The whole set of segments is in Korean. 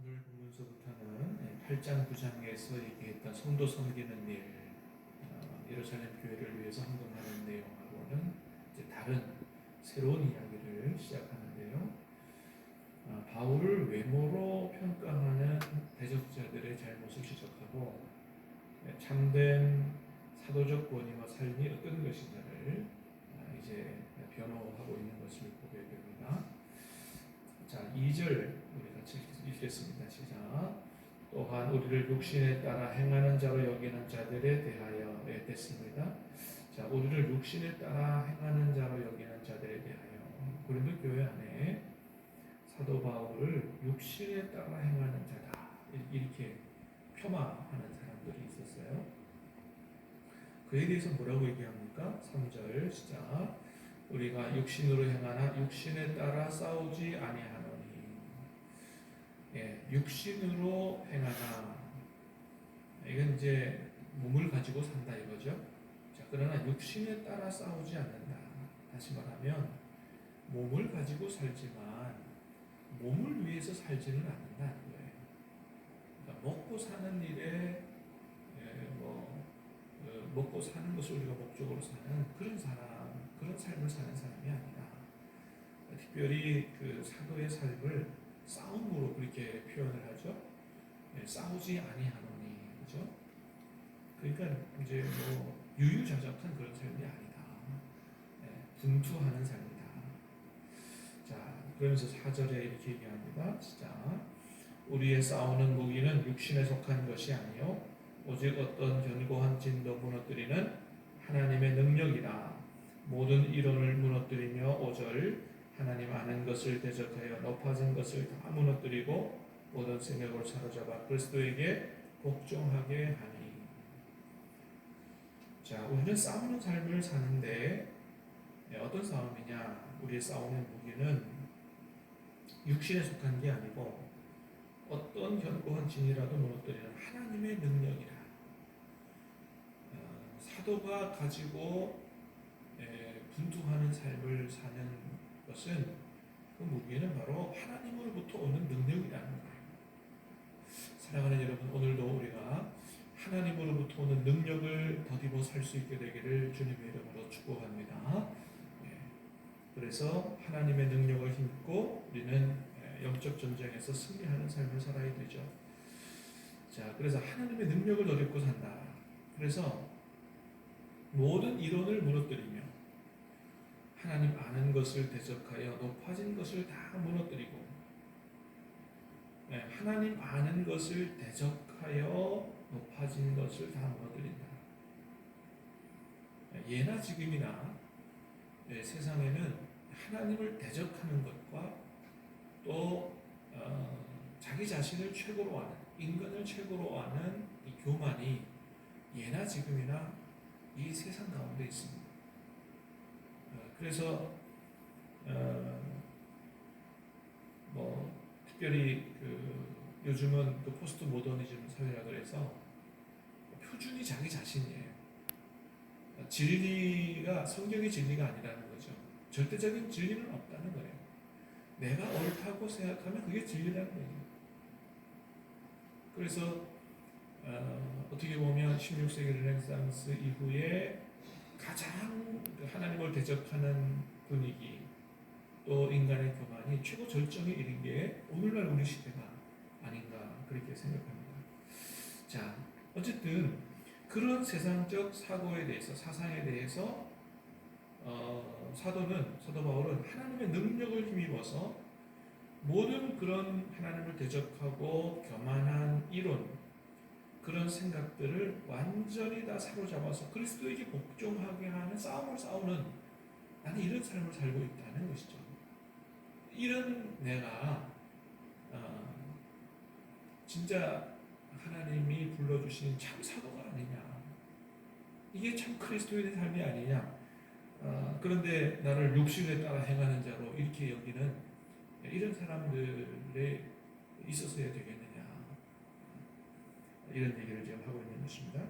오늘 본문서부터는 8장 9장에서 얘기했던 성도 섬기는 일, 예루살렘 교회를 위해서 헌금하는 내용하고는 이제 다른 새로운 이야기를 시작하는데요. 바울을 외모로 평가하는 대적자들의 잘못을 지적하고 참된 사도적 권위와 삶이 어떤 것인가를 이제 변호하고 있는 것을 보게 됩니다. 자, 2절 우리 같이 읽겠습니다. 시작. 또한 우리를 육신에 따라 행하는 자로 여기는 자들에 대하여 됐습니다. 자, 우리를 육신에 따라 행하는 자로 여기는 자들에 대하여 고린도 교회 안에 사도 바울을 육신에 따라 행하는 자다 이렇게 폄하하는 사람들이 있었어요. 그에 대해서 뭐라고 얘기합니까? 3절 시작. 우리가 육신으로 행하나 육신에 따라 싸우지 아니하노니. 육신으로 행하나 이건 이제 몸을 가지고 산다 이거죠. 자, 그러나 육신에 따라 싸우지 않는다. 다시 말하면 몸을 가지고 살지만 몸을 위해서 살지는 않는다는 거예요. 그러니까 먹고 사는 일에 먹고 사는 것을 우리가 목적으로 사는 그런 사람, 그런 삶을 사는 사람이 아니다. 특별히 그 사도의 삶을 싸움으로 그렇게 표현을 하죠. 싸우지 아니하노니, 그죠? 그러니까 이제 유유자적한 그런 삶이 아니다. 분투하는 삶이다. 자, 그러면서 4절에 이렇게 얘기합니다. 시작. 우리의 싸우는 무기는 육신에 속한 것이 아니요 오직 어떤 견고한 진도 무너뜨리는 하나님의 능력이라. 모든 이론을 무너뜨리며 5절 하나님 아는 것을 대적하여 높아진 것을 다 무너뜨리고 모든 생각을 사로잡아 그리스도에게 복종하게 하니. 자, 우리는 싸우는 삶을 사는데 어떤 싸움이냐? 우리의 싸우는 무기는 육신에 속한 게 아니고 어떤 견고한 진이라도 무너뜨리는 하나님의 능력이라. 사도가 가지고 분투하는 삶을 사는 것은 그 무기는 바로 하나님으로부터 오는 능력이라는 거예요. 사랑하는 여러분, 오늘도 우리가 하나님으로부터 오는 능력을 더디고 살 수 있게 되기를 주님의 이름으로 축복합니다. 그래서 하나님의 능력을 힘입고 우리는 영적 전쟁에서 승리하는 삶을 살아야 되죠. 자, 그래서 하나님의 능력을 더입고 산다. 그래서 모든 이론을 무너뜨리며 하나님 아는 것을 대적하여 높아진 것을 다 무너뜨리고 하나님 아는 것을 대적하여 높아진 것을 다 무너뜨린다. 예나 지금이나 세상에는 하나님을 대적하는 것과 또 자기 자신을 최고로 아는, 인간을 최고로 아는 이 교만이 예나 지금이나 이 세상 가운데 있습니다. 그래서 특별히 요즘은 포스트 모더니즘 사회라 그래서 표준이 자기 자신이에요. 진리가 성경의 진리가 아니라는 거죠. 절대적인 진리는 없다는 거예요. 내가 옳다고 생각하면 그게 진리라는 거예요. 그래서 어떻게 보면 16세기 르네상스 이후에 가장 하나님을 대적하는 분위기 또 인간의 교만이 최고 절정에 이른 게 오늘날 우리 시대가 아닌가 그렇게 생각합니다. 자, 어쨌든 그런 세상적 사고에 대해서 사상에 대해서 사도 바울은 하나님의 능력을 힘입어서 모든 그런 하나님을 대적하고 교만한 이론 그런 생각들을 완전히 다 사로잡아서 그리스도에게 복종하게 하는 싸움을 싸우는 나는 이런 삶을 살고 있다는 것이죠. 이런 내가 진짜 하나님이 불러주신 참 사도가 아니냐, 이게 참 그리스도의 삶이 아니냐, 그런데 나를 육신에 따라 행하는 자로 이렇게 여기는 이런 사람들에 있었어야 되겠느냐, 이런 얘기를 지금 하고 있는 것입니다.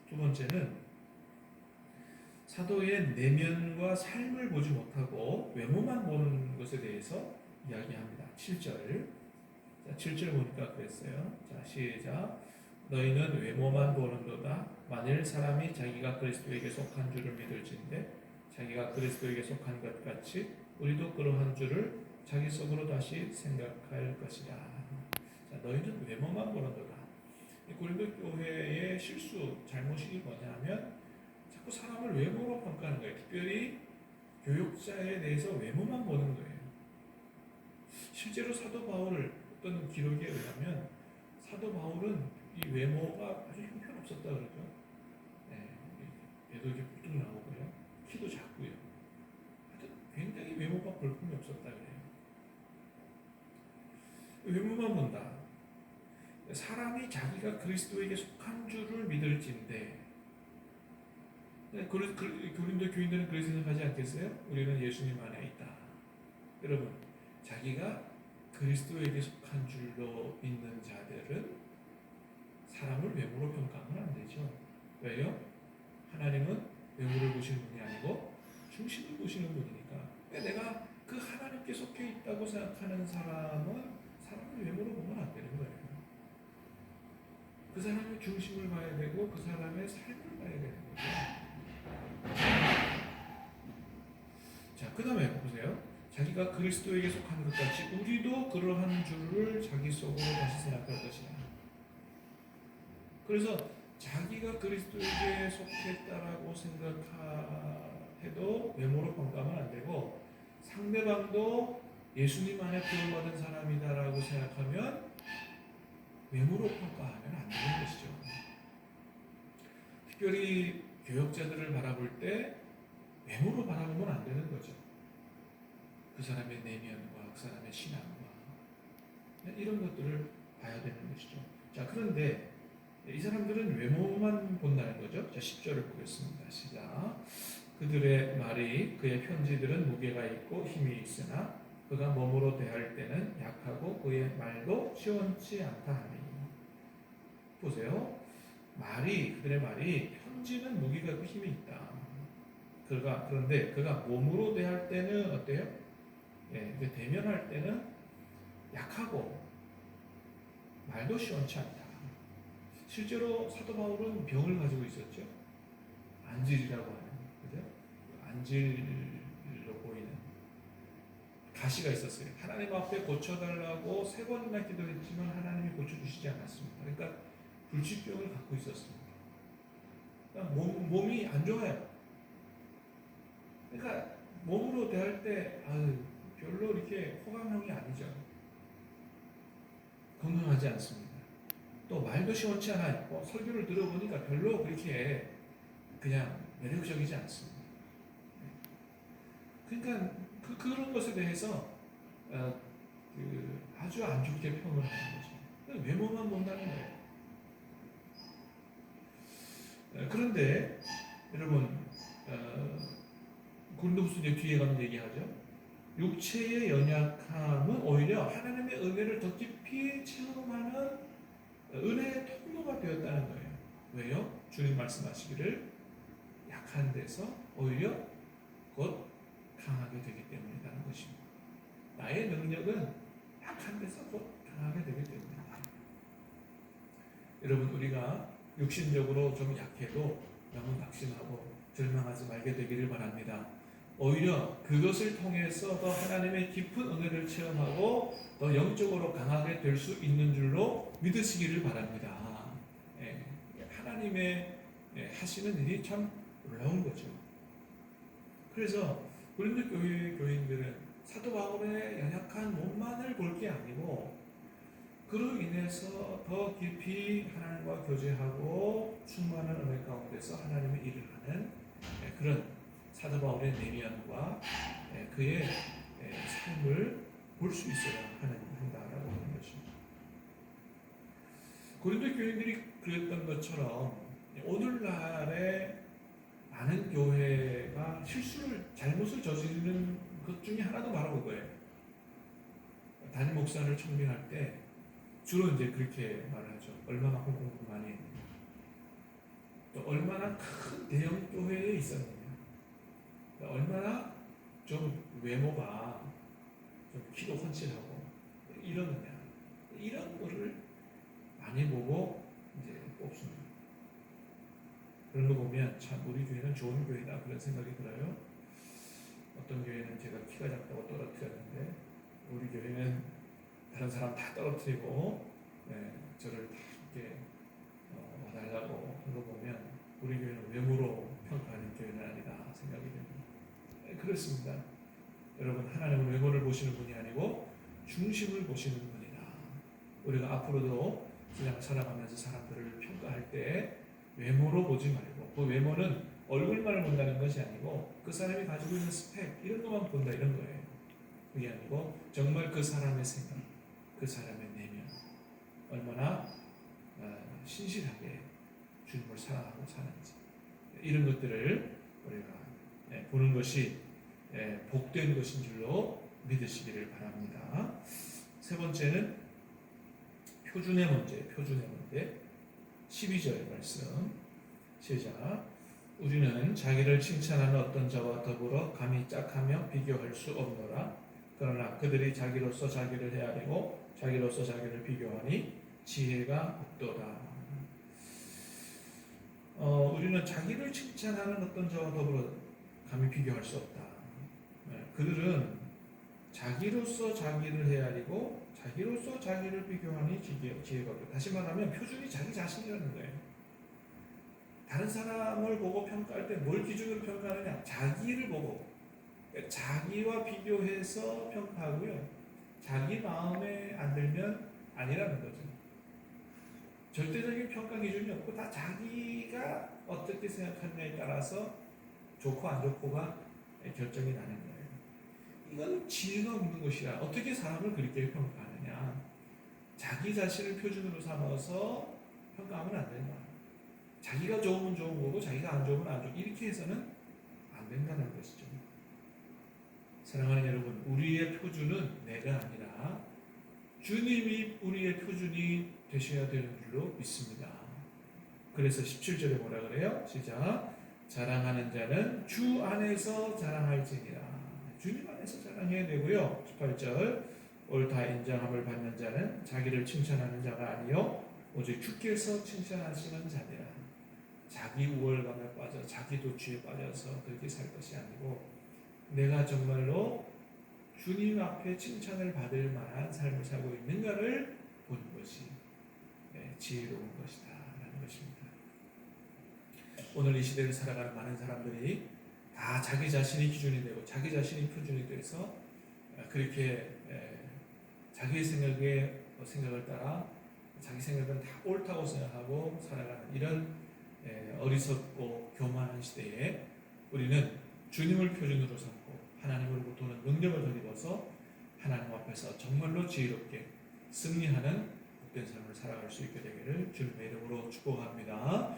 두 번째는 사도의 내면과 삶을 보지 못하고 외모만 보는 것에 대해서 이야기합니다. 7절. 자, 7절 보니까 그랬어요. 자, 시작. 너희는 외모만 보는도다. 만일 사람이 자기가 그리스도에게 속한 줄을 믿을진대 자기가 그리스도에게 속한 것 같이 우리도 그러한 줄을 자기 속으로 다시 생각할 것이다. 자, 너희는 외모만 보는도다. 고린도 교회의 실수, 잘못이 뭐냐면 자꾸 사람을 외모로 평가하는 거예요. 특별히 교육자에 대해서 외모만 보는 거예요. 실제로 사도 바울 어떤 기록에 의하면 사도 바울은 이 외모가 아주 형편없었다 그러죠. 네, 배도 이렇게 뚝 나오고요. 키도 작고요. 하여튼 굉장히 외모가 볼품이 없었다 그래요. 외모만 본다. 사람이 자기가 그리스도에게 속한 줄을 믿을진데 고린도 교인들은 그렇게 생각하지 않겠어요? 우리는 예수님 안에 있다. 여러분, 자기가 그리스도에게 속한 줄로 믿는 자들은 사람을 외모로 평가하면 안 되죠. 왜요? 하나님은 외모를 보시는 분이 아니고 중심을 보시는 분이니까. 내가 그 하나님께 속해 있다고 생각하는 사람은 사람을 외모로 보면 안 되는 거예요. 그 사람의 중심을 봐야 되고 그 사람의 삶을 봐야 되는 거죠. 자, 그 다음에 보세요. 자기가 그리스도에게 속한 것 같이 우리도 그러한 줄을 자기 속으로 다시 생각할 것이다. 그래서 자기가 그리스도에게 속했다라고 생각해도 외모로 평가하면 안 되고 상대방도 예수님 안에 구원받은 사람이다라고 생각하면 외모로 평가하면 안 되는 것이죠. 특별히 교역자들을 바라볼 때 외모로 바라보면 안 되는 거죠. 그 사람의 내면과 그 사람의 신앙과 이런 것들을 봐야 되는 것이죠. 자, 그런데 이 사람들은 외모만 본다는 거죠. 자, 10절을 보겠습니다. 시작. 그들의 말이 그의 편지들은 무게가 있고 힘이 있으나 그가 몸으로 대할 때는 약하고 그의 말도 시원치 않다 하니. 보세요. 그들의 말이 편지는 무게가 있고 힘이 있다. 그런데 그가 몸으로 대할 때는 어때요? 대면할 때는 약하고 말도 시원치 않다. 실제로 사도 바울은 병을 가지고 있었죠. 안질이라고 하는, 그죠? 안질로 보이는 가시가 있었어요. 하나님 앞에 고쳐달라고 3번이나 기도했지만 하나님이 고쳐주시지 않았습니다. 그러니까 불치병을 갖고 있었습니다. 그러니까 몸이 안 좋아요. 그러니까 몸으로 대할 때 별로 이렇게 호감형이 아니죠. 건강하지 않습니다. 또 말도 시원치 않아요. 설교를 들어보니까 별로 그렇게 그냥 매력적이지 않습니다. 그러니까 그런 것에 대해서 아주 안 좋게 평을 하는 거죠. 외모만 본다는 거예요. 그런데 여러분 고린도후서 뒤에 가면 얘기하죠. 육체의 연약함은 오히려 하나님의 은혜를 더 깊이 체험하는 은혜의 통로가 되었다는 거예요. 왜요? 주님 말씀하시기를 약한 데서 오히려 곧 강하게 되기 때문이라는 것입니다. 나의 능력은 약한 데서 곧 강하게 되기 때문입니다. 여러분, 우리가 육신적으로 좀 약해도 너무 낙심하고 절망하지 말게 되기를 바랍니다. 오히려 그것을 통해서 더 하나님의 깊은 은혜를 체험하고 더 영적으로 강하게 될 수 있는 줄로 믿으시기를 바랍니다. 하나님의 하시는 일이 참 놀라운 거죠. 그래서 고린도 교회 교인들은 사도 바울의 연약한 몸만을 볼 게 아니고 그로 인해서 더 깊이 하나님과 교제하고 충만한 은혜 가운데서 하나님의 일을 하는 그런 사도 바울의 내면과 그의 삶을 볼 수 있어야 한다라고 하는 것입니다. 고린도 교인들이 그랬던 것처럼 오늘날의 많은 교회가 잘못을 저지르는 것 중에 하나도 바로 그거예요. 담임 목사를 청빙할 때 주로 이제 그렇게 말하죠. 얼마만큼 공부 많이 했느냐. 또 얼마나 큰 대형 교회에 있었느냐. 얼마나 좀 외모가 좀 키도 훤칠하고 이러느냐. 이런 거를 많이 보고 이제 뽑습니다. 그런 거 보면 참 우리 교회는 좋은 교회다 그런 생각이 들어요. 어떤 교회는 제가 키가 작다고 떨어뜨렸는데 우리 교회는 다른 사람 다 떨어뜨리고 저를 다 이렇게 와달라고 한 거 보면 우리 교회는 외모로 평가하는 교회는 아니다 생각이 됩니다. 그렇습니다. 여러분, 하나님은 외모를 보시는 분이 아니고 중심을 보시는 분이다. 우리가 앞으로도 세상을 살아가면서 사람들을 평가할 때 외모로 보지 말고, 그 외모는 얼굴만을 본다는 것이 아니고 그 사람이 가지고 있는 스펙 이런 것만 본다 이런 거예요. 그게 아니고 정말 그 사람의 생각, 그 사람의 내면, 얼마나 신실하게 주님을 사랑하고 사는지, 이런 것들을 우리가 보는 것이 복된 것인 줄로 믿으시기를 바랍니다. 세 번째는 표준의 문제. 12절 말씀 시작. 우리는 자기를 칭찬하는 어떤 자와 더불어 감히 짝하며 비교할 수 없노라. 그러나 그들이 자기로서 자기를 헤아리고 자기로서 자기를 비교하니 지혜가 없도다. 우리는 자기를 칭찬하는 어떤 자와 더불어 감히 비교할 수 없다. 그들은 자기로서 자기를 헤아리고 자기로서 자기를 비교하니 지혜가 없다. 다시 말하면 표준이 자기 자신이라는 거예요. 다른 사람을 보고 평가할 때 뭘 기준으로 평가하느냐? 자기를 보고 자기와 비교해서 평가하고요. 자기 마음에 안 들면 아니라는 거죠. 절대적인 평가 기준이 없고 다 자기가 어떻게 생각하느냐에 따라서 좋고 안 좋고가 결정이 나는 거예요. 이건 지혜가 없는 것이라. 어떻게 사람을 그렇게 평가하느냐? 자기 자신을 표준으로 삼아서 평가하면 안 된다. 자기가 좋으면 좋은 거고 자기가 안 좋으면 안 좋고 이렇게 해서는 안 된다는 것이죠. 사랑하는 여러분, 우리의 표준은 내가 아니라 주님이 우리의 표준이 되셔야 되는 줄로 믿습니다. 그래서 17절에 뭐라 그래요? 시작. 자랑하는 자는 주 안에서 자랑할지니라. 주님 안에서 자랑해야 되고요. 18절. 옳다 인정함을 받는 자는 자기를 칭찬하는 자가 아니요 오직 주께서 칭찬하시는 자니라. 자기 우월감에 빠져 자기 도취에 빠져서 그렇게 살 것이 아니고 내가 정말로 주님 앞에 칭찬을 받을 만한 삶을 살고 있는가를 보는 것이 지혜로운 것이다 라는 것입니다. 오늘 이 시대를 살아가는 많은 사람들이 다 자기 자신이 기준이 되고 자기 자신이 표준이 돼서 그렇게 자기의 생각을 따라 자기 생각은 다 옳다고 생각하고 살아가는 이런 어리석고 교만한 시대에 우리는 주님을 표준으로 삼고 하나님으로부터 오는 능력을 덧입어서 하나님 앞에서 정말로 지혜롭게 승리하는 복된 삶을 살아갈 수 있게 되기를 주님의 이름으로 축복합니다.